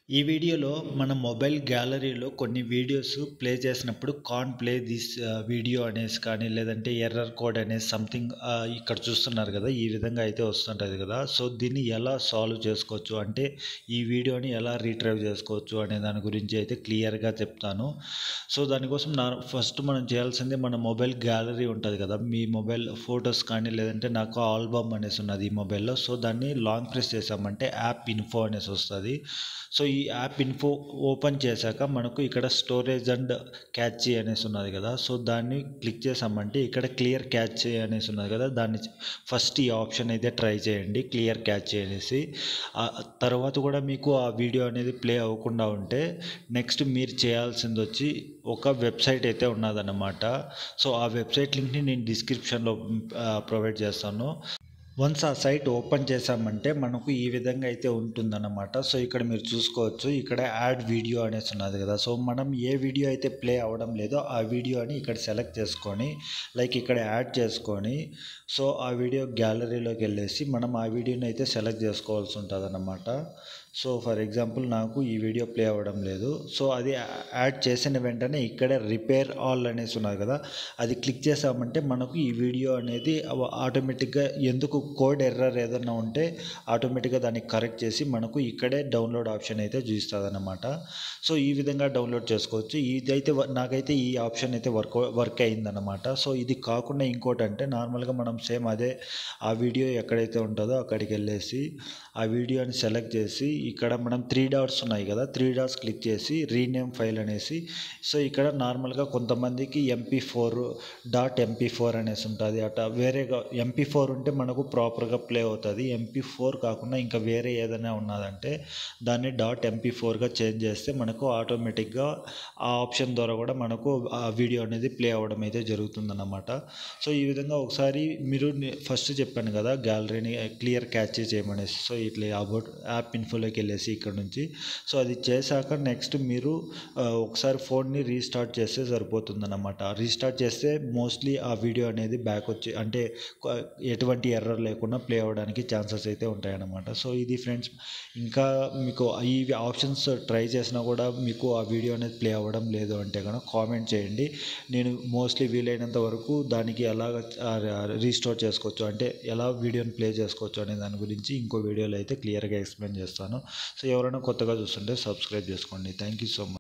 ఈ వీడియోలో మన మొబైల్ గ్యాలరీలో కొన్ని వీడియోస్ ప్లే చేసినప్పుడు కాన్ ప్లే దిస్ వీడియో అనేసి కానీ లేదంటే ఎర్రర్ కోడ్ అనేసి సంథింగ్ ఇక్కడ చూస్తున్నారు కదా ఈ విధంగా అయితే వస్తుంటుంది కదా. సో దీన్ని ఎలా సాల్వ్ చేసుకోవచ్చు అంటే ఈ వీడియోని ఎలా రీట్రైవ్ చేసుకోవచ్చు అనే దాని గురించి అయితే క్లియర్గా చెప్తాను. సో దానికోసం ఫస్ట్ మనం చేయాల్సింది మన మొబైల్ గ్యాలరీ ఉంటుంది కదా, మీ మొబైల్ ఫొటోస్ కానీ లేదంటే నాకు ఆల్బమ్ అనేసి ఉన్నది ఈ మొబైల్లో. సో దాన్ని లాంగ్ ప్రెస్ చేసామంటే యాప్ ఇన్ఫో అనేసి వస్తుంది. సో ఈ యాప్ ఇన్ఫో ఓపెన్ చేశాక మనకు ఇక్కడ స్టోరేజ్ అండ్ క్యాచీ అనేసి ఉన్నది కదా. సో దాన్ని క్లిక్ చేసామంటే ఇక్కడ క్లియర్ క్యాచీ అనేసి ఉన్నది కదా, దాన్ని ఫస్ట్ ఈ ఆప్షన్ అయితే ట్రై చేయండి, క్లియర్ క్యాచీ అనేసి. తర్వాత కూడా మీకు ఆ వీడియో అనేది ప్లే అవ్వకుండా ఉంటే నెక్స్ట్ మీరు చేయాల్సింది వచ్చి ఒక వెబ్సైట్ అయితే ఉన్నదన్నమాట. సో ఆ వెబ్సైట్ లింక్ని నేను డిస్క్రిప్షన్లో ప్రొవైడ్ చేస్తాను. వన్స్ ఆ సైట్ ఓపెన్ చేసామంటే మనకు ఈ విధంగా అయితే ఉంటుందన్నమాట. సో ఇక్కడ మీరు చూసుకోవచ్చు, ఇక్కడ యాడ్ వీడియో అనేసి ఉన్నది కదా. సో మనం ఏ వీడియో అయితే ప్లే అవ్వడం లేదో ఆ వీడియోని ఇక్కడ సెలెక్ట్ చేసుకొని లైక్ ఇక్కడ యాడ్ చేసుకొని సో ఆ వీడియో గ్యాలరీలోకి వెళ్ళేసి మనం ఆ వీడియోని అయితే సెలెక్ట్ చేసుకోవాల్సి ఉంటుంది అన్నమాట. సో ఫర్ ఎగ్జాంపుల్ నాకు ఈ వీడియో ప్లే అవ్వడం లేదు. సో అది యాడ్ చేసిన వెంటనే ఇక్కడ రిపేర్ ఆల్ అనేసి ఉన్నది కదా, అది క్లిక్ చేసామంటే మనకు ఈ వీడియో అనేది ఆటోమేటిక్గా ఎందుకు కోడ్ ఎర్రర్ ఏదైనా ఉంటే ఆటోమేటిక్గా దాన్ని కరెక్ట్ చేసి మనకు ఇక్కడే డౌన్లోడ్ ఆప్షన్ అయితే చూపిస్తుంది అన్నమాట. సో ఈ విధంగా డౌన్లోడ్ చేసుకోవచ్చు. ఇదైతే నాకైతే ఈ ఆప్షన్ అయితే వర్క్ అయిందన్నమాట. సో ఇది కాకుండా ఇంకోటి అంటే నార్మల్గా మనం సేమ్ అదే ఆ వీడియో ఎక్కడైతే ఉంటుందో అక్కడికి వెళ్ళేసి ఆ వీడియోని సెలెక్ట్ చేసి ఇక్కడ మనం 3 డాట్స్ ఉన్నాయి కదా, 3 డాట్స్ క్లిక్ చేసి రీనేమ్ ఫైల్ అనేసి. సో ఇక్కడ నార్మల్గా కొంతమందికి mp4 అనేసి ఉంటుంది అట, వేరేగా mp4 ఉంటే మనకు ప్రాపర్గా ప్లే అవుతుంది. mp4 కాకుండా ఇంకా వేరే ఏదైనా ఉన్నదంటే దాన్ని .mp4గా చేంజ్ చేస్తే మనకు ఆటోమేటిక్గా ఆ ఆప్షన్ ద్వారా కూడా మనకు ఆ వీడియో అనేది ప్లే అవ్వడం అయితే జరుగుతుందన్నమాట. సో ఈ విధంగా ఒకసారి మీరు ఫస్ట్ చెప్పాను కదా గ్యాలరీని క్లియర్ క్యాచ్ చేయమనేసి. సో ఇట్లా అబౌట్ యాప్ ఇన్ఫోలోకి వెళ్ళేసి ఇక్కడ నుంచి సో అది చేశాక నెక్స్ట్ మీరు ఒకసారి ఫోన్ని రీస్టార్ట్ చేస్తే సరిపోతుందన్నమాట. రీస్టార్ట్ చేస్తే మోస్ట్లీ ఆ వీడియో అనేది బ్యాక్ వచ్చి అంటే ఎటువంటి ఎర్రర్ లేకుండా ప్లే అవ్వడానికి ఛాన్సెస్ అయితే ఉంటాయన్నమాట. సో ఇది ఫ్రెండ్స్, ఇంకా మీకు ఈ ఆప్షన్స్ ట్రై చేసినా కూడా మీకు ఆ వీడియో అనేది ప్లే అవ్వడం లేదు అంటే కనుక కామెంట్ చేయండి. నేను మోస్ట్లీ వీలైనంత వరకు దానికి ఎలాగ రీస్టోర్ చేసుకోవచ్చు అంటే ఎలా వీడియోని ప్లే చేసుకోవచ్చు అనే దాని గురించి ఇంకో వీడియోలో అయితే క్లియర్గా ఎక్స్ప్లెయిన్ చేస్తాను. సో ఎవరైనా కొత్తగా చూస్తుంటే సబ్స్క్రైబ్ చేసుకోండి. Thank you so much.